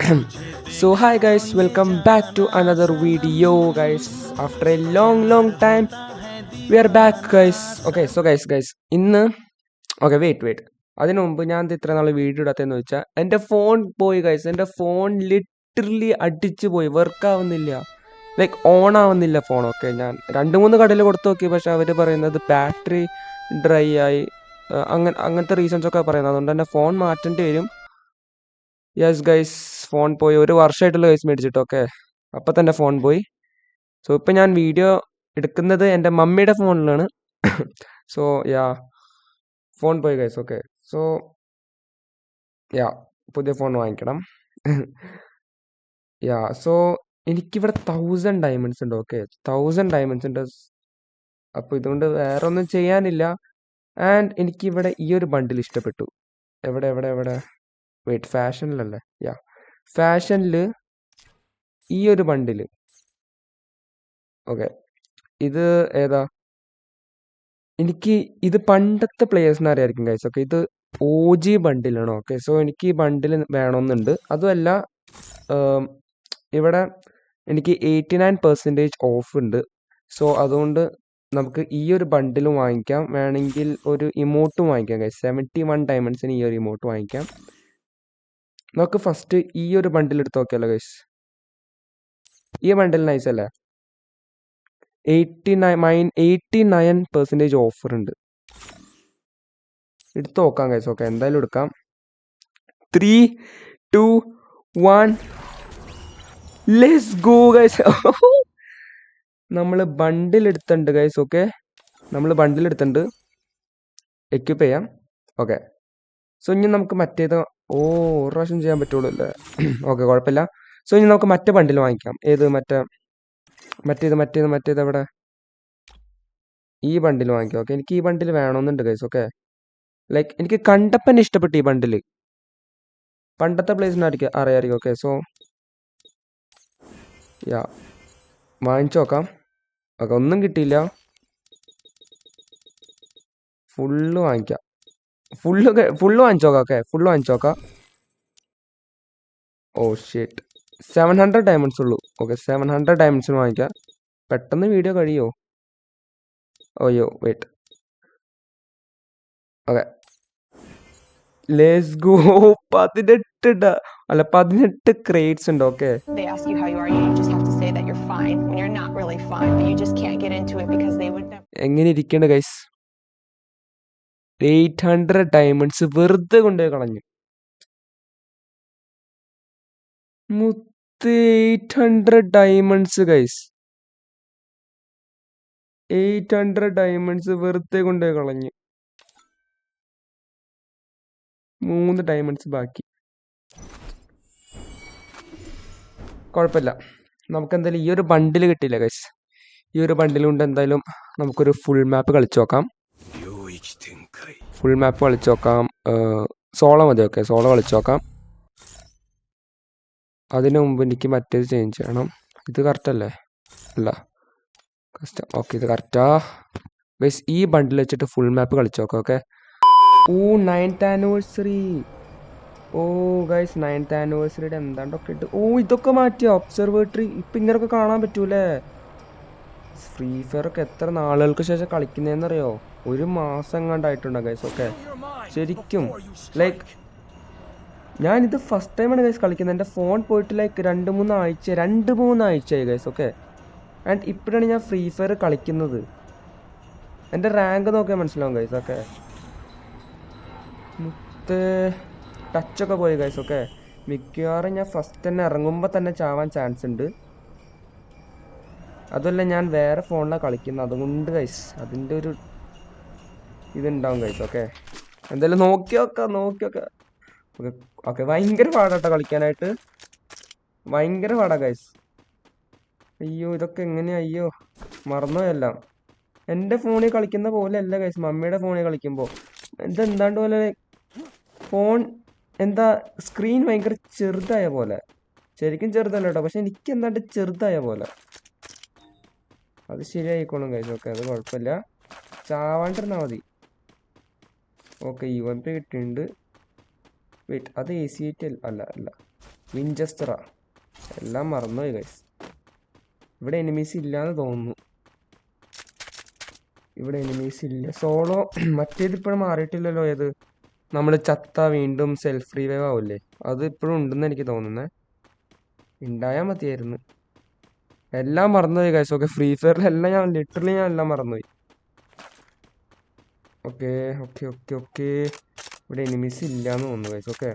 So hi guys, welcome back to another video guys. After a long time we are back guys. Okay, so guys ഇന്ന് wait അതിനു മുമ്പ് ഞാൻ ഇത്ര നാൾ video ഇടാത്തെന്ന് വെച്ചാൽ എൻ്റെ ഫോൺ പോയി ഗൈസ്. എൻ്റെ ഫോൺ ലിറ്ററലി അടിച്ചു പോയി, വർക്ക് ആവുന്നില്ല, ലൈക്ക് ഓൺ ആവുന്നില്ല ഫോൺ. ഓക്കെ, ഞാൻ 2-3 കടയിൽ കൊടുത്തു നോക്കി, പക്ഷെ അവർ പറയുന്നത് ബാറ്ററി ഡ്രൈ ആയി, അങ്ങനത്തെ റീസൺസ് ഒക്കെ പറയുന്നത്. അതുകൊണ്ട് തന്നെ ഫോൺ മാറ്റേണ്ടി വരും. യെസ് ഗൈസ്, ഫോൺ പോയി. 1 വർഷമായിട്ടുള്ള ഗൈസ് മേടിച്ചിട്ട്. ഓക്കെ, അപ്പം തന്നെ ഫോൺ പോയി. സോ ഇപ്പം ഞാൻ വീഡിയോ എടുക്കുന്നത് എൻ്റെ മമ്മിയുടെ ഫോണിലാണ്. സോ ഫോൺ പോയി ഗൈസ്. ഓക്കെ, സോ പുതിയ ഫോൺ വാങ്ങിക്കണം. സോ എനിക്കിവിടെ 1000 ഡയമണ്ട്സ് ഉണ്ട്. ഓക്കെ, 1000 ഡയമണ്ട്സ് ഉണ്ട്. അപ്പോൾ ഇതുകൊണ്ട് വേറെ ഒന്നും ചെയ്യാനില്ല. ആൻഡ് എനിക്കിവിടെ ഈ ഒരു ബണ്ടിൽ ഇഷ്ടപ്പെട്ടു. എവിടെ വെയിറ്റ്, ഫാഷനിലല്ലേ? ഫാഷനിൽ ഈ ഒരു ബണ്ടിൽ. ഓക്കെ, ഇത് ഏതാ? എനിക്ക് ഇത് പണ്ടത്തെ പ്ലേയേഴ്സിനെ അറിയായിരിക്കും ഗൈസ്. ഓക്കെ, ഇത് OG ബണ്ടിലാണ്. ഓക്കെ, സോ എനിക്ക് ഈ ബണ്ടിൽ വേണമെന്നുണ്ട്. അതുമല്ല, ഇവിടെ എനിക്ക് 89% ഓഫ് ഉണ്ട്. സോ അതുകൊണ്ട് നമുക്ക് ഈ ഒരു ബണ്ടിലും വാങ്ങിക്കാം. വേണമെങ്കിൽ ഒരു ഇമോട്ടും വാങ്ങിക്കാം ഗൈസ്. 71 ഡയമണ്ട്സിന് ഈ ഒരു ഇമോട്ട് വാങ്ങിക്കാം. നമുക്ക് ഫസ്റ്റ് ഈ ഒരു ബണ്ടിൽ എടുത്ത് നോക്കിയാലോ ഗൈസ്. ഈ ബണ്ടിൽ നൈസ് അല്ലേ? 89% ഓഫർ ഉണ്ട്. എടുത്ത് നോക്കാം ഗൈസ്. ഓക്കെ, എന്തായാലും എടുക്കാം. 3, 2, 1 ലെറ്റ്സ് ഗോ ഗൈസ്. നമ്മൾ ബണ്ടിൽ എടുത്തിട്ടുണ്ട് ഗൈസ്. ഓക്കെ, നമ്മൾ ബണ്ടിൽ എടുത്തിട്ടുണ്ട്. എക്യുപ്പ് ചെയ്യാം. ഓക്കെ, സോ ഇനി നമുക്ക് മറ്റേത് ഒരു പ്രാവശ്യം ചെയ്യാൻ പറ്റുള്ളൂ അല്ലേ? ഓക്കെ, കുഴപ്പമില്ല. സോ ഇനി നമുക്ക് മറ്റേ ബണ്ടിൽ വാങ്ങിക്കാം. ഏത്? മറ്റേത് എവിടെ? ഈ ബണ്ടിൽ വാങ്ങിക്കാം. ഓക്കെ, എനിക്ക് ഈ ബണ്ടിൽ വേണമെന്നുണ്ട് ഗൈസ്. ഓക്കെ, ലൈക്ക് എനിക്ക് കണ്ടപ്പന്നെ ഇഷ്ടപ്പെട്ടു ഈ ബണ്ടിൽ. പണ്ടത്തെ പ്ലേസിനായിരിക്കും അറിയാമായിരിക്കും. ഓക്കെ, സോ വാങ്ങിച്ചു നോക്കാം. ഓക്കെ, ഒന്നും കിട്ടിയില്ല. ഫുള്ള് വാങ്ങിക്കാം. ഫുള്ള് വാങ്ങിച്ചു നോക്കാം. ഓക്കെ, ഫുള്ള് വാങ്ങിച്ചു നോക്കാം. ഓ ഷിറ്റ്, 700 ഡയമണ്ട്സ് ഉള്ളൂ. ഓക്കെ, 700 ഡയമണ്ട്സിന് വാങ്ങിക്കാം. പെട്ടെന്ന് വീഡിയോ കഴിയുമോ? അയ്യോ wait. Okay, let's go. 18 crates ഉണ്ട്. ഓക്കെ, എങ്ങനെ ഇരിക്കണ്ട ഗൈസ്? 800 ഡയമണ്ട്സ് വെറുതെ കൊണ്ടുപോയി കളഞ്ഞു. 800 ഡയമണ്ട്സ് ഗൈസ്, 800 ഡയമണ്ട്സ് വെറുതെ കൊണ്ടുപോയി കളഞ്ഞു. 3 ഡയമണ്ട്സ് ബാക്കി. കുഴപ്പമില്ല, നമുക്ക് എന്തായാലും ഈ ഒരു ബണ്ടിൽ കിട്ടിയില്ല ഗൈസ്. ഈ ഒരു ബണ്ടിൽ കൊണ്ട് എന്തായാലും നമുക്കൊരു ഫുൾ മാപ്പ് കളിച്ചു നോക്കാം. സോളോ മതി. ഓക്കെ, സോളോ കളിച്ചു നോക്കാം. അതിനു മുമ്പ് എനിക്ക് മറ്റേത് ചേഞ്ച് ചെയ്യണം. ഇത് കറക്റ്റ് അല്ലേ? അല്ല, കസ്റ്റം. ഓക്കെ, ഇത് കറക്റ്റാ ഗൈസ്. ഈ ബണ്ടിൽ വെച്ചിട്ട് ഫുൾ മാപ്പ് കളിച്ചു നോക്കാം. Okay, 9th anniversary. Guys, 9th ആനിവേഴ്സറിയുടെ എന്താണ്ടൊക്കെ ഇട്ട്. ഇതൊക്കെ മാറ്റിയോ? ഒബ്സർവേറ്ററി ഇപ്പം ഇങ്ങനെയൊക്കെ കാണാൻ പറ്റൂലേ? ഫ്രീ ഫയർ ഒക്കെ എത്ര നാളുകൾക്ക് ശേഷം കളിക്കുന്നതെന്നറിയോ? 1 മാസം എങ്ങാണ്ടായിട്ടുണ്ടോ ഗൈസ്? ഓക്കെ, ശരിക്കും ലൈക്ക് ഞാനിത് ഫസ്റ്റ് ടൈമാണ് ഗൈസ് കളിക്കുന്നത്. എൻ്റെ ഫോൺ പോയിട്ട് ലൈക്ക് 2-3 ആഴ്ചയായി ഗൈസ്. ഓക്കെ, ആൻഡ് ഇപ്പോഴാണ് ഞാൻ ഫ്രീ ഫയർ കളിക്കുന്നത്. എൻ്റെ റാങ്ക് നോക്കിയാൽ മനസ്സിലാവും ഗൈസ്. ഓക്കെ, ടച്ചൊക്കെ പോയി ഗൈസ്. ഓക്കെ, മിക്കവാറും ഞാൻ ഫസ്റ്റ് തന്നെ ഇറങ്ങുമ്പോൾ തന്നെ ചാവാൻ ചാൻസ് ഉണ്ട്. അതുമല്ല, ഞാൻ വേറെ ഫോണിലാണ് കളിക്കുന്നത്, അതുകൊണ്ട് ഗൈസ് അതിൻ്റെ ഒരു ഇതുണ്ടാവും ഗൈസ്. ഓക്കെ, എന്തായാലും നോക്കി നോക്കാം. ഓക്കെ, ഭയങ്കര പാടാട്ടോ കളിക്കാനായിട്ട്, ഭയങ്കര പാടാ ഗൈസ്. അയ്യോ, ഇതൊക്കെ എങ്ങനെയാ? അയ്യോ, മറന്നോയെല്ലാം. എൻ്റെ ഫോണിൽ കളിക്കുന്ന പോലെ അല്ല ഗൈസ് മമ്മിയുടെ ഫോണിൽ കളിക്കുമ്പോൾ. ഇതെന്താണ്ട് പോലെ ഫോൺ എന്താ സ്ക്രീൻ ഭയങ്കര ചെറുതായ പോലെ. ശരിക്കും ചെറുതല്ല കേട്ടോ, പക്ഷെ എനിക്ക് എന്താണ്ട് ചെറുതായ പോലെ. അത് ശരിയായിക്കോളും ഗൈസ്. ഓക്കെ, അത് കുഴപ്പമില്ല, ചാവാണ്ടിരുന്നാൽ മതി. ഓക്കെ, UMP കിട്ടിയിട്ടുണ്ട്. വെയിറ്റ്, അത് AC8 അല്ല. വിൻചെസ്റ്ററാ. എല്ലാം മറന്നുപോയി ഗൈസ്. ഇവിടെ എനിമീസ് ഇല്ലാന്ന് തോന്നുന്നു. ഇവിടെ എനിമീസ് ഇല്ല. സോളോ മറ്റേത് ഇപ്പോഴും മാറിയിട്ടില്ലല്ലോ. ഏത് നമ്മൾ ചത്ത വീണ്ടും സെൽഫ് റീവൈവ് ആവില്ലേ, അത് ഇപ്പോഴും ഉണ്ടെന്ന് എനിക്ക് തോന്നുന്നേ. ഉണ്ടായാൽ മതിയായിരുന്നു. എല്ലാം മറന്നുപോയി ഗൈസ്. ഓക്കെ, ഫ്രീ ഫയറിലെല്ലാം ഞാൻ ലിറ്ററലി എല്ലാം മറന്നുപോയി. ഓക്കെ ഓക്കെ ഓക്കെ ഓക്കെ, ഇവിടെ എനിമീസ് ഇല്ലാന്ന് തോന്നുന്നു ഗൈസ്. ഓക്കെ,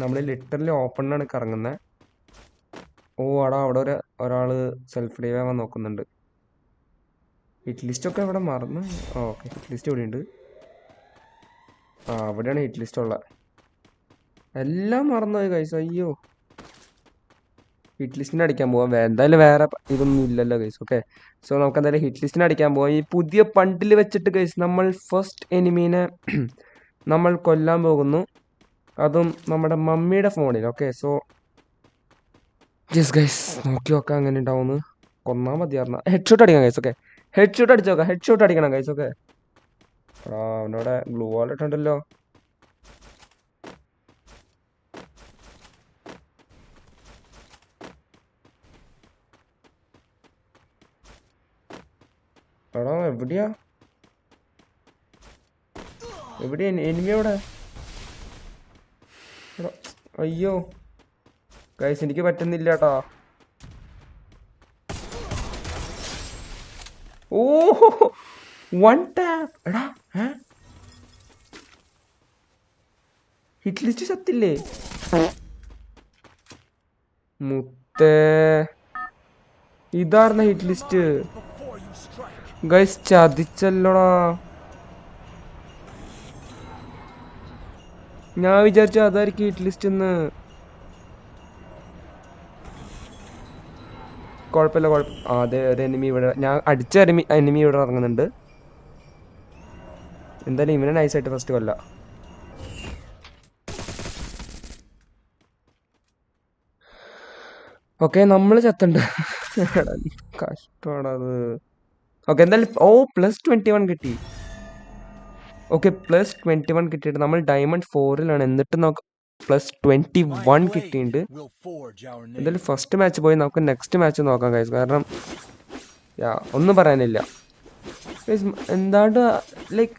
നമ്മൾ ലിറ്ററലി ഓപ്പണിലാണ് കറങ്ങുന്നത്. ഓ അവിടെ ഒരാൾ സെൽഫ് റീവൈവ് ആവാൻ നോക്കുന്നുണ്ട്. ഹിറ്റ് ലിസ്റ്റ് ഒക്കെ ഇവിടെ മറന്നു. ഓക്കെ, ഹിറ്റ് ലിസ്റ്റ് ഇവിടെ ഉണ്ട്. അവിടെയാണ് ഹിറ്റ് ലിസ്റ്റ് ഉള്ളത്. എല്ലാം മറന്നുപോയി ഗൈസ്. അയ്യോ, ഹിറ്റ് ലിസ്റ്റിന് അടിക്കാൻ പോവാം. എന്തായാലും വേറെ ഇതൊന്നും ഇല്ലല്ലോ ഗൈസ്. ഓക്കെ, സോ നമുക്ക് എന്തായാലും ഹിറ്റ് ലിസ്റ്റിന് അടിക്കാൻ പോവാം. ഈ പുതിയ ബണ്ടിൽ വെച്ചിട്ട് ഗൈസ് നമ്മൾ ഫസ്റ്റ് എനിമീനെ നമ്മൾ കൊല്ലാൻ പോകുന്നു. അതും നമ്മുടെ മമ്മിയുടെ ഫോണിൽ. ഓക്കെ, സോ യെസ് ഗൈസ്, നോക്കി നോക്കാം അങ്ങനെ ഉണ്ടാവുമെന്ന്. കൊന്നാൽ മതിയായിരുന്നു. ഹെഡ് ഷോട്ട് അടിക്കാം ഗൈസ്. ഓക്കെ, ഹെഡ് ഷോട്ട് അടിച്ചു നോക്കാം. ഹെഡ് ഷോട്ട് അടിക്കണം ഗൈസ്. ഓക്കെ, അവനോടെ ഗ്ലൂ വാൾ ഇട്ടുണ്ടല്ലോ. എവിടെയാ എനിമി എവിടെ? അയ്യോ ഗൈസ്, എനിക്ക് പറ്റുന്നില്ല കേട്ടോ. ഓ, വൺ ടാപ്പ്. എടാ, ഹിറ്റ് ലിസ്റ്റ് ചത്തില്ലേ മുത്തേ? ഇതാർന്ന ഹിറ്റ് ലിസ്റ്റ് ഗൈസ്. ചതിച്ചല്ലോടാ. ഞാൻ വിചാരിച്ചു അതായിരിക്കും ഹിറ്റ് ലിസ്റ്റ് എന്ന്. കുഴപ്പമില്ല അതെ, ഒരു എനിമി ഇവിടെ, ഞാൻ അടിച്ച എനിമി ഇവിടെ ഇറങ്ങുന്നുണ്ട്. എന്തായാലും ഇവനെ നൈസായിട്ട് ഫസ്റ്റ് കൊല്ലാം. ഓക്കെ, നമ്മൾ ചത്തുണ്ട്. കഷ്ടമാണത്. ഓക്കെ, എന്തായാലും +21 കിട്ടി. ഓക്കെ, +21 കിട്ടിയിട്ട് നമ്മൾ ഡയമണ്ട് 4-ലാണ്. എന്നിട്ട് നമുക്ക് +21 കിട്ടിയിട്ടുണ്ട്. എന്തായാലും ഫസ്റ്റ് മാച്ച് പോയി, നമുക്ക് നെക്സ്റ്റ് മാച്ച് നോക്കാം ഗൈസ്. കാരണം ഒന്നും പറയാനില്ല ഗൈസ്. എന്താണ്ട് ലൈക്ക്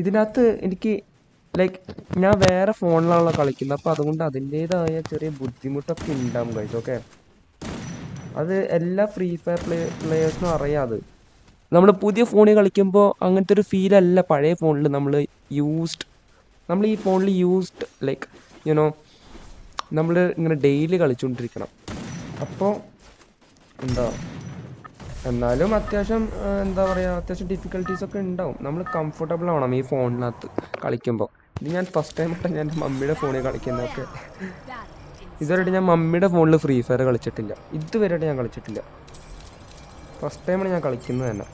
ഇതിനകത്ത് എനിക്ക് ലൈക്ക് ഞാൻ വേറെ ഫോണിലാണല്ലോ കളിക്കുന്നത്. അപ്പോൾ അതുകൊണ്ട് അതിൻ്റേതായ ചെറിയ ബുദ്ധിമുട്ടൊക്കെ ഉണ്ടാവും ഗൈസ്. ഓക്കെ, അത് എല്ലാ ഫ്രീ ഫയർ പ്ലേയേഴ്സിനും അറിയാം. അത് നമ്മൾ പുതിയ ഫോണിൽ കളിക്കുമ്പോൾ അങ്ങനത്തെ ഒരു ഫീലല്ല പഴയ ഫോണിൽ നമ്മൾ ഈ ഫോണിൽ യൂസ്ഡ് ലൈക്ക് യുനോ നമ്മൾ ഇങ്ങനെ ഡെയിലി കളിച്ചുകൊണ്ടിരിക്കണം. അപ്പോൾ എന്താ, എന്നാലും അത്യാവശ്യം എന്താ പറയുക, അത്യാവശ്യം ഡിഫിക്കൽട്ടീസൊക്കെ ഉണ്ടാവും. നമ്മൾ കംഫർട്ടബിൾ ആവണം ഈ ഫോണിനകത്ത് കളിക്കുമ്പോൾ. ഇത് ഞാൻ ഫസ്റ്റ് ടൈമായിട്ടാണ് ഞാൻ മമ്മിയുടെ ഫോണിൽ കളിക്കുന്നതൊക്കെ. ഇതുവരെയായിട്ട് ഞാൻ മമ്മിയുടെ ഫോണിൽ ഫ്രീ ഫയർ കളിച്ചിട്ടില്ല. ഇതുവരെയായിട്ട് ഞാൻ കളിച്ചിട്ടില്ല. ഫസ്റ്റ് ടൈമാണ് ഞാൻ കളിക്കുന്നത് തന്നെ.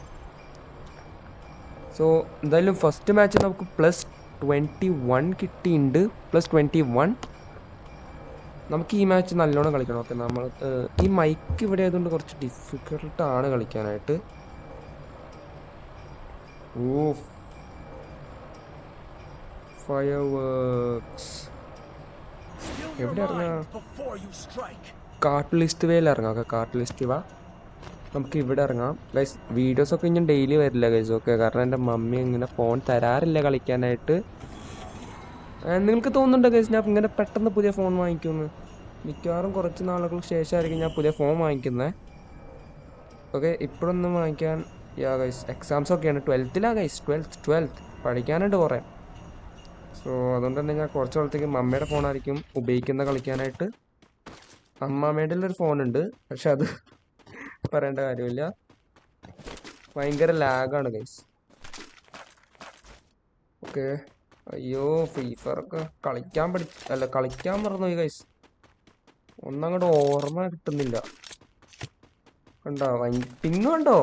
സോ എന്തായാലും ഫസ്റ്റ് മാച്ച് നമുക്ക് +21 കിട്ടിയിട്ടുണ്ട്. +21. നമുക്ക് ഈ മാച്ച് നല്ലോണം കളിക്കണം. ഓക്കെ, നമ്മൾ ഈ മൈക്ക് ഇവിടെ ആയതുകൊണ്ട് കുറച്ച് ഡിഫിക്കൽട്ടാണ് കളിക്കാനായിട്ട്. ഓ, ഫയർവർക്സ് എവിടെ ഇറങ്ങാം? കാർട്ട് ലിസ്റ്റ് വേയിൽ ഇറങ്ങാം. ഓക്കെ, കാർട്ട് ലിസ്റ്റ് വാ, നമുക്ക് ഇവിടെ ഇറങ്ങാം ഗൈസ്. വീഡിയോസൊക്കെ ഇനി ഡെയിലി വരില്ല ഗൈസ്. ഓക്കെ, കാരണം എൻ്റെ മമ്മി ഇങ്ങനെ ഫോൺ തരാറില്ല കളിക്കാനായിട്ട്. നിങ്ങൾക്ക് തോന്നുന്നുണ്ടോ ഗൈസ് ഞാൻ ഇങ്ങനെ പെട്ടെന്ന് പുതിയ ഫോൺ വാങ്ങിക്കുമെന്ന്? മിക്കവാറും കുറച്ച് നാളുകൾക്ക് ശേഷമായിരിക്കും ഞാൻ പുതിയ ഫോൺ വാങ്ങിക്കുന്നത്. ഓക്കെ, ഇപ്പോഴൊന്നും വാങ്ങിക്കാൻ ഗൈസ് എക്സാംസ് ഒക്കെയാണ്. 12th guys. 12th പഠിക്കാനുണ്ട് കുറേ. സോ അതുകൊണ്ട് തന്നെ ഞാൻ കുറച്ച് കാലത്തേക്ക് മമ്മയുടെ ഫോണായിരിക്കും ഉപയോഗിക്കുന്നത് കളിക്കാനായിട്ട്. അമ്മാമ്മയുടെ ഒരു ഫോണുണ്ട്, പക്ഷെ അത് പറയേണ്ട കാര്യമില്ല, ഭയങ്കര ലാഗാണ് ഗൈസ്. ഓക്കെ, അയ്യോ ഫ്രീ ഫയർ ഒക്കെ കളിക്കാൻ മറന്നുപോയി ഗൈസ്. ഒന്നങ്ങോട്ട് ഓർമ്മ കിട്ടുന്നില്ല. കണ്ടോ പിങ് കണ്ടോ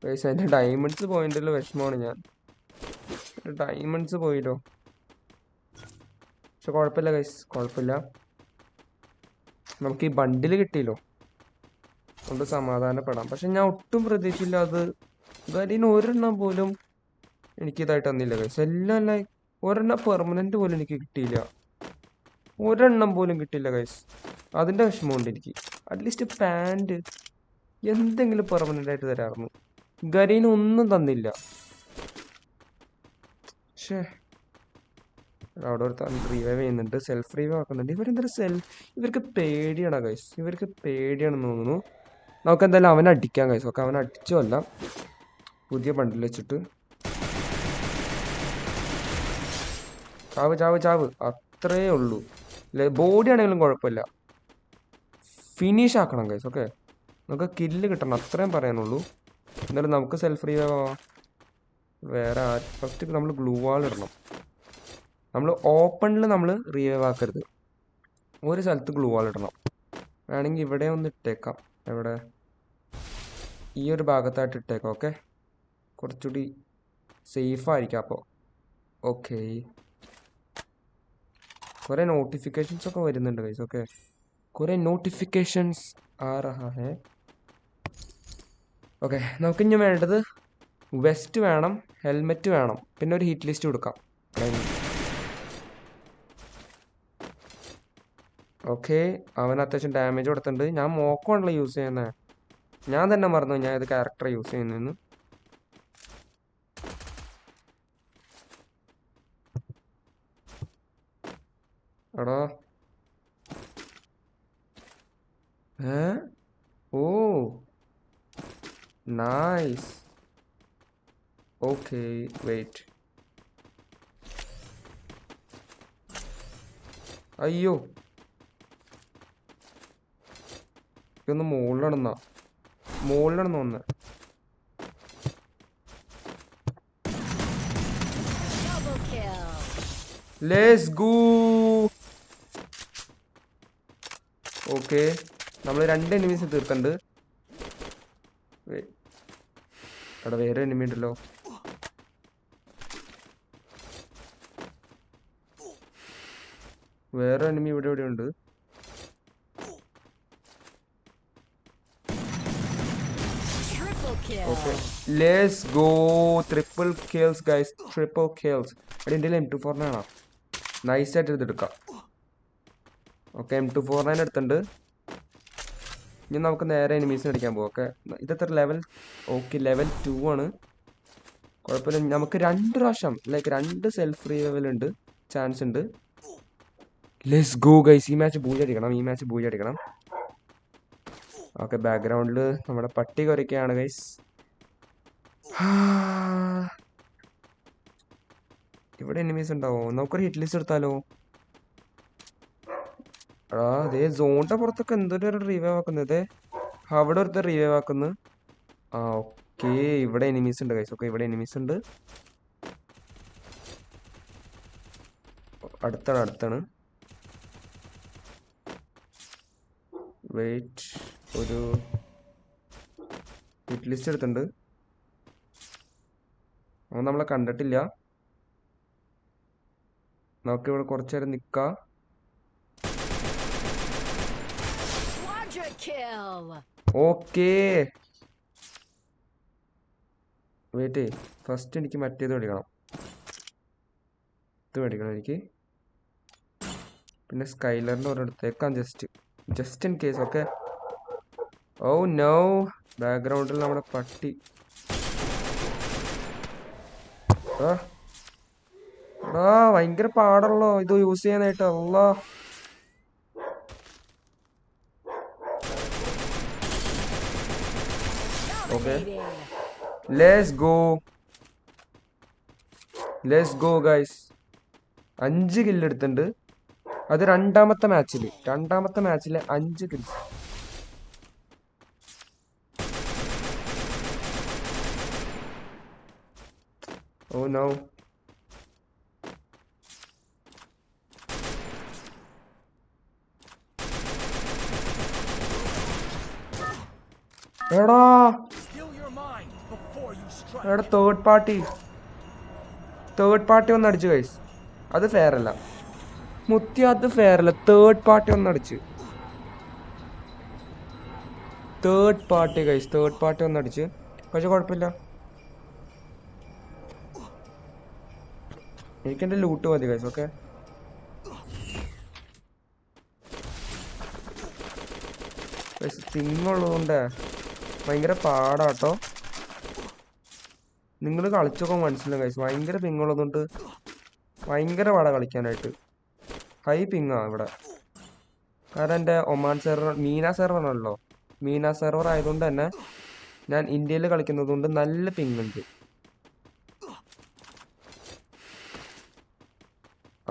ഗൈസ്? എൻ്റെ ഡയമണ്ട്സ് പോയിന്റിൽ വിഷമമാണ് ഞാൻ. ഡയമണ്ട്സ് പോയിട്ടോ. പക്ഷെ കുഴപ്പമില്ല ഗൈസ്, കുഴപ്പമില്ല. നമുക്ക് ഈ ബണ്ടിൽ കിട്ടിയല്ലോ, അതുകൊണ്ട് സമാധാനപ്പെടാം. പക്ഷെ ഞാൻ ഒട്ടും പ്രതീക്ഷയില്ല അത്. ഇതിന് ഒരെണ്ണം പോലും എനിക്കിതായിട്ട് തന്നില്ല ഗൈസ്. എല്ലാം ലൈക്ക് ഒരെണ്ണം പെർമനന്റ് പോലും എനിക്ക് കിട്ടിയില്ല. ഒരെണ്ണം പോലും കിട്ടിയില്ല ഗൈസ്. അതിൻ്റെ വിഷമമുണ്ട് എനിക്ക്. അറ്റ്ലീസ്റ്റ് പാൻറ് എന്തെങ്കിലും പെർമനന്റ് ആയിട്ട് തരാമായിരുന്നു. ഗരീന ഒന്നും തന്നില്ല. പക്ഷേ അവിടെ ഒരു റീവൈവ് ചെയ്യുന്നുണ്ട്, സെൽഫ് റീവൈവ് ആക്കുന്നുണ്ട്. ഇവർക്ക് പേടിയാണ് ഗൈസ്. ഇവർക്ക് പേടിയാണെന്ന് തോന്നുന്നു. നമുക്ക് എന്തായാലും അവനെ അടിക്കാം ഗൈസ്. ഒക്കെ അവനെ അടിച്ചുമല്ല, പുതിയ ബണ്ടിൽ വെച്ചിട്ട് ചാവ് ചാവ് ചാവ്, അത്രേ ഉള്ളൂ. ബോഡി ആണെങ്കിലും കുഴപ്പമില്ല, ഫിനിഷ് ആക്കണം ഗൈസ്. ഓക്കെ, നമുക്ക് കില്ല് കിട്ടണം, അത്രയും പറയാനുള്ളൂ. എന്നാലും നമുക്ക് സെൽഫ് റീവൈവ് ആവാം. വേറെ ഫസ്റ്റ് നമ്മൾ ഗ്ലൂ വാൾ ഇടണം. നമ്മൾ ഓപ്പണിൽ നമ്മൾ റീവൈവ് ആക്കരുത്, ഒരു സ്ഥലത്ത് ഗ്ലൂ വാൾ ഇടണം. വേണമെങ്കിൽ ഇവിടെ ഒന്ന് ഇട്ടേക്കാം. എവിടെ? ഈ ഒരു ഭാഗത്തായിട്ട് ഇട്ടേക്കാം. ഓക്കെ, കുറച്ചുകൂടി സേഫായിരിക്കാം അപ്പോൾ. ഓക്കെ, കുറേ നോട്ടിഫിക്കേഷൻസ് ഒക്കെ വരുന്നുണ്ട് ഗൈസ്. ഓക്കെ, കുറേ നോട്ടിഫിക്കേഷൻസ് ആ റഹാ ഹേ. ഓക്കെ, നമുക്ക് ഇനി വേണ്ടത് വെസ്റ്റ് വേണം, ഹെൽമെറ്റ് വേണം, പിന്നെ ഒരു ഹീറ്റ് ലിസ്റ്റ് കൊടുക്കാം. ഓക്കെ, അവൻ അത്യാവശ്യം ഡാമേജ് കൊടുത്തിട്ടുണ്ട്. ഞാൻ മോക്കമാണല്ലോ യൂസ് ചെയ്യുന്നത്. ഞാൻ തന്നെ മറന്നു ഞാൻ ഇത് ക്യാരക്ടർ യൂസ് ചെയ്യുന്നതെന്ന്. എടാ ഓ നൈസ്. ഓക്കെ വെയിറ്റ്, അയ്യോ ഇതൊന്ന് മുകളിലാണെന്നാ ഒന്ന്. Let's go. ഓക്കെ, നമ്മൾ 2 എനിമീസ് തീർക്കുന്നുണ്ട്. അവിടെ വേറെ എനിമി ഉണ്ടല്ലോ. വേറെ എനിമി ഇവിടെ ഉണ്ട്. Okay, let's go. Triple kills guys, triple kills. അവിടെ എൻ്റെ M249 ആണ്, നൈസായിട്ട് എടുക്കാം. ഓക്കെ, M249 എടുത്തിട്ടുണ്ട്. ഇനി നമുക്ക് നേരെ എനിമീസിന് അടിക്കാൻ പോകും. ഓക്കെ, ഇതെത്ര ലെവൽ? ഓക്കെ, ലെവൽ 2 ആണ്. കുഴപ്പമില്ല, നമുക്ക് 2 പ്രാവശ്യം ലൈക്ക് 2 സെൽഫ് റീവൈവൽ ഉണ്ട്, ചാൻസ് ഉണ്ട്. Let's go guys. ഈ മാച്ച് ബൂജ് അടിക്കണം. ഓക്കെ, ബാക്ക്ഗ്രൗണ്ടിൽ നമ്മുടെ പട്ടി കുരയ്ക്കുകയാണ് ഗൈസ്. ഇവിടെ എനിമീസ് ഉണ്ടാവോ? നമുക്കൊരു ഹിറ്റ് ലിസ്റ്റ് എടുത്താലോ? അതേ സോണിന്റെ പുറത്തൊക്കെ എന്തൊരു റീവൈവ് ആക്കുന്നത്. അവിടെ ഒരുത്തർ റീവൈവ് ആക്കുന്നു. ഓക്കെ, ഇവിടെ എനിമീസ് ഉണ്ട് ഗൈസ്. ഓക്കെ, ഇവിടെ എനിമീസ് ഉണ്ട്. അടുത്താണ്. വെയിറ്റ്, ഒരു ഹിറ്റ് ലിസ്റ്റ് എടുത്തിട്ടുണ്ട്. അവൻ നമ്മളെ കണ്ടിട്ടില്ല. നമുക്കിവിടെ കുറച്ചു നേരം നിൽക്കാം. ഓക്കേ വെയിറ്റ്, ഫസ്റ്റ് എനിക്ക് മറ്റേത് മേടിക്കണം. ഇത് മേടിക്കണം എനിക്ക്. പിന്നെ സ്കൈലറിൻ്റെ ഒരിടത്തേക്കാം just in case. Okay, oh no, ബാക്ക്ഗ്രൗണ്ടിൽ നമ്മുടെ പട്ടി. ഭയങ്കര പാടുള്ളോ ഇത് യൂസ് ചെയ്യാനായിട്ട്. അല്ലാ, okay, let's go guys. 5 kill എടുത്തിട്ടുണ്ട്. അത് രണ്ടാമത്തെ മാച്ചിൽ 5 കിൽസ്. ഓ നോ, എടാ തേർഡ് പാർട്ടി ഒന്ന് അടിച്ചു ഗൈസ്. അത് ഫെയർ അല്ല മുത്തി, അത് ഫെയർ അല്ല. തേർഡ് പാർട്ടി ഒന്ന് അടിച്ച്. തേർഡ് പാർട്ടി ഒന്ന് അടിച്ച്. പക്ഷെ കുഴപ്പമില്ല. എനിക്ക് എൻ്റെ ലൂട്ട് മതി ഗൈസ്. ഓക്കെ, പിന്നുള്ളതുകൊണ്ട് ഭയങ്കര പാടാട്ടോ. നിങ്ങൾ കളിച്ചൊക്കെ മനസ്സിലാവും ഗൈസ്. ഭയങ്കര പിങ്ങുള്ളതുകൊണ്ട് ഭയങ്കര പാടാ കളിക്കാനായിട്ട്. ഹൈ പിങ്ങാ ഇവിടെ. കാരണം എൻ്റെ ഒമാൻ സെർവർ മീന സെർവർ ആണല്ലോ. മീന സെർവർ ആയതുകൊണ്ട് തന്നെ ഞാൻ ഇന്ത്യയിൽ കളിക്കുന്നത് കൊണ്ട് നല്ല പിങ് ഉണ്ട്.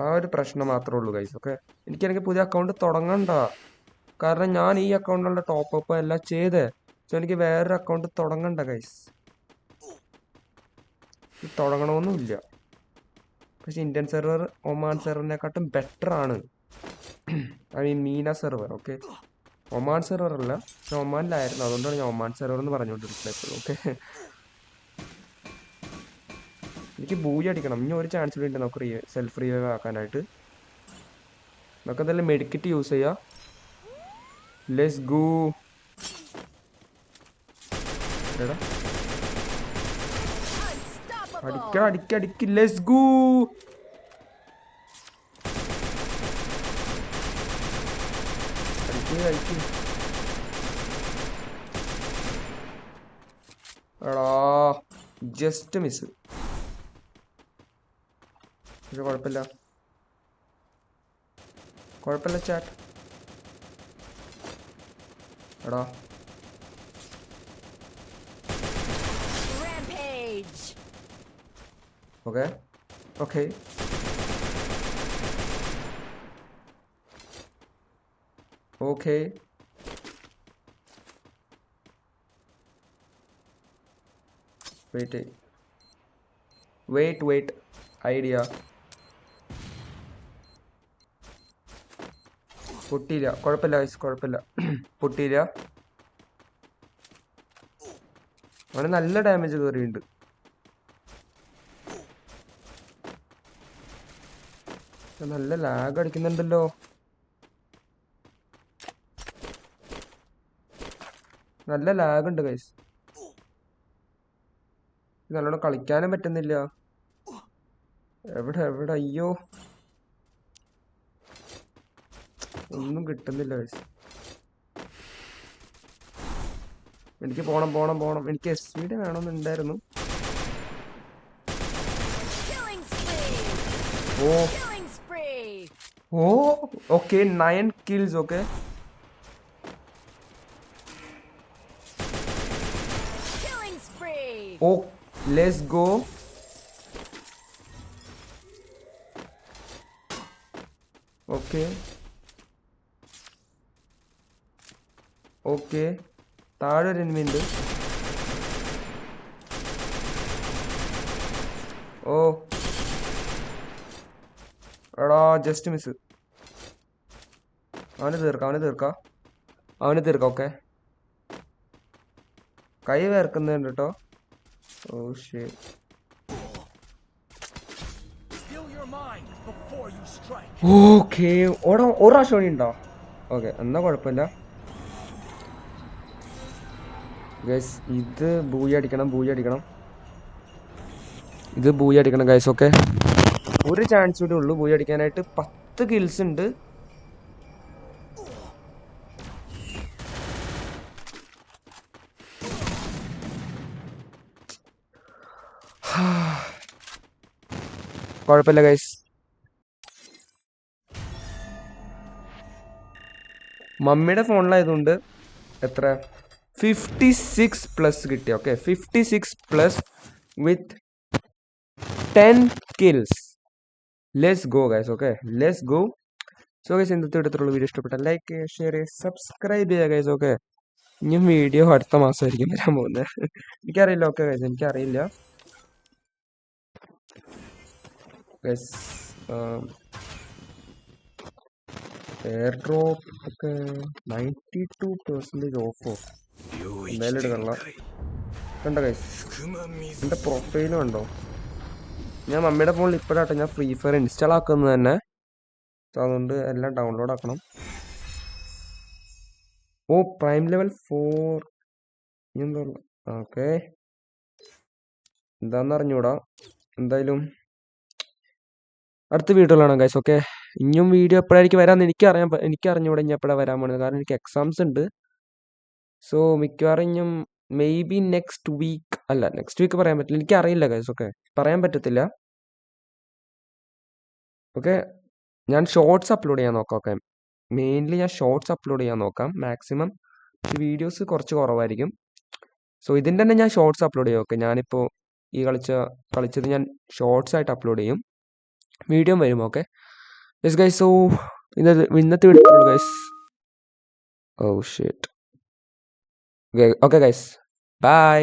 ആ ഒരു പ്രശ്നം മാത്രമേ ഉള്ളൂ ഗൈസ്. ഓക്കെ, എനിക്കാണെങ്കിൽ പുതിയ അക്കൗണ്ട് തുടങ്ങണ്ട. കാരണം ഞാൻ ഈ അക്കൗണ്ടിലുള്ള ടോപ്പ് എല്ലാം ചെയ്തേ. സോ എനിക്ക് വേറൊരു അക്കൗണ്ട് തുടങ്ങണ്ട ഗൈസ്. തുടങ്ങണമെന്നുമില്ല. പക്ഷെ ഇന്ത്യൻ സെർവർ ഒമാൻ സെർവറിനെക്കാട്ടും ബെറ്റർ ആണ്. I mean Meena server. Okay, Oman server അല്ല, ഞാൻ ഒമാനിലായിരുന്നു. അതുകൊണ്ടാണ് ഞാൻ ഒമാൻ സെർവർ എന്ന് പറഞ്ഞുകൊണ്ടിരിക്കുന്നത് എപ്പോഴും. ഓക്കെ, എനിക്ക് ബൂയി അടിക്കണം. ഇനി ഒരു ചാൻസ് കൂടി ഉണ്ട് നമുക്ക് സെൽഫ് റിവൈവ് ആക്കാനായിട്ട്. നമുക്ക് എന്തായാലും മെഡിക്കറ്റ് യൂസ് ചെയ്യാം. Let's go. അടിക്ക ലെറ്റ്സ് ഗോ. എടാ ജസ്റ്റ് മിസ്. പക്ഷെ കുഴപ്പമില്ല ചാറ്റ്. എടാ okay okay okay. Wait idea പൊട്ടിയില്ല. കുഴപ്പമില്ല ഗൈസ്, കുഴപ്പമില്ല. പൊട്ടിയില്ല. അവന് നല്ല ഡാമേജ് കയറിയുണ്ട്. നല്ല ലാഗ് അടിക്കുന്നുണ്ടല്ലോ. നല്ല ലാഗ് ഉണ്ട് ഗൈസ്. നല്ലോണം കളിക്കാനും പറ്റുന്നില്ല. എവിടെ അയ്യോ, ഒന്നും കിട്ടുന്നില്ല ഗൈസ്. എനിക്ക് പോണം. എനിക്ക് SVD വേണമെന്നുണ്ടായിരുന്നു. Oh okay, 9 kills. Okay, oh let's go. Okay താഴെ ഒരു എനിമി ഉണ്ട്. ഓ എടാ ജസ്റ്റ് മിസ്. അവന് തീർക്കാം. ഓക്കെ, കൈ വേർക്കുന്നുണ്ട് കേട്ടോ. ഓ ഷിറ്റ്. ഓക്കെ, ഒരു പ്രാവശ്യം കൂടി ഉണ്ടോ? ഓക്കെ, എന്നാ കുഴപ്പമില്ല ഗൈസ്. ഇത് ബൂയി അടിക്കണം ഗൈസ്. ഓക്കെ, ഒരു ചാൻസ് കൂടി ഉള്ളൂ ബൂയി അടിക്കാനായിട്ട്. 10 kills ഉണ്ട്. കുഴപ്പമില്ല ഗൈസ്. മമ്മിയുടെ ഫോണിലായതുകൊണ്ട് എത്ര 56+ കിട്ടി. Okay, 56+ with 10 kills. Let's go guys. Okay, let's go. So guys, ഇന്നത്തെ എടുത്തുള്ള വീഡിയോ ഇഷ്ടപ്പെട്ട ലൈക്ക് ചെയ്യുക, ഷെയർ ചെയ്യുക, സബ്സ്ക്രൈബ് ചെയ്യുക ഗൈസ്. ഓക്കെ, ഇനിയും വീഡിയോ അടുത്ത മാസമായിരിക്കും വരാൻ പോകുന്നത്. എനിക്കറിയില്ല. ഓക്കെ ഗൈസ്, എനിക്കറിയില്ല ഗൈസ്. എയർ ഡ്രോപ്പ് ഒക്കെ 92% ഓഫോ. എന്തായാലും എടുക്കണല്ലോ. കണ്ടോ ഗൈസ്, എൻ്റെ പ്രൊഫൈലും ഉണ്ടോ? ഞാൻ മമ്മിയുടെ ഫോണിൽ ഇപ്പോഴാട്ടോ ഞാൻ ഫ്രീ ഫയർ ഇൻസ്റ്റാൾ ആക്കുന്നത് തന്നെ. അതുകൊണ്ട് എല്ലാം ഡൗൺലോഡ് ആക്കണം. ഓ പ്രൈം ലെവൽ 4 എന്താ? ഓക്കെ, എന്താന്ന് അറിഞ്ഞൂടാ. എന്തായാലും അടുത്ത വീഡിയോയിലാണ് ഗൈസ്. ഓക്കെ, ഇനിയും വീഡിയോ എപ്പോഴായിരിക്കും വരാമെന്ന് എനിക്കറിഞ്ഞൂടെ ഇനി എപ്പോഴാണ് വരാൻ പോകുന്നത്. കാരണം എനിക്ക് എക്സാംസ് ഉണ്ട്. സോ മിക്കവാറും ഇനിയും മേ ബി നെക്സ്റ്റ് വീക്ക്, അല്ല നെക്സ്റ്റ് വീക്ക് പറയാൻ പറ്റില്ല, എനിക്കറിയില്ല ഗൈസ്. ഓക്കെ, പറയാൻ പറ്റത്തില്ല. ഓക്കെ, ഞാൻ ഷോർട്സ് അപ്ലോഡ് ചെയ്യാൻ നോക്കാം. ഓക്കെ, മെയിൻലി ഞാൻ ഷോർട്സ് അപ്ലോഡ് ചെയ്യാൻ നോക്കാം മാക്സിമം. വീഡിയോസ് കുറച്ച് കുറവായിരിക്കും. സോ ഇതിൻ്റെ തന്നെ ഞാൻ ഷോർട്സ് അപ്ലോഡ് ചെയ്യും. ഓക്കെ, ഞാനിപ്പോൾ ഈ കളിച്ചത് ഞാൻ ഷോർട്സ് ആയിട്ട് അപ്ലോഡ് ചെയ്യും. വീഡിയോ വരും. Okay yes guys. സോ ഇന്നത്തെ video guys. Oh shit. Okay guys, by.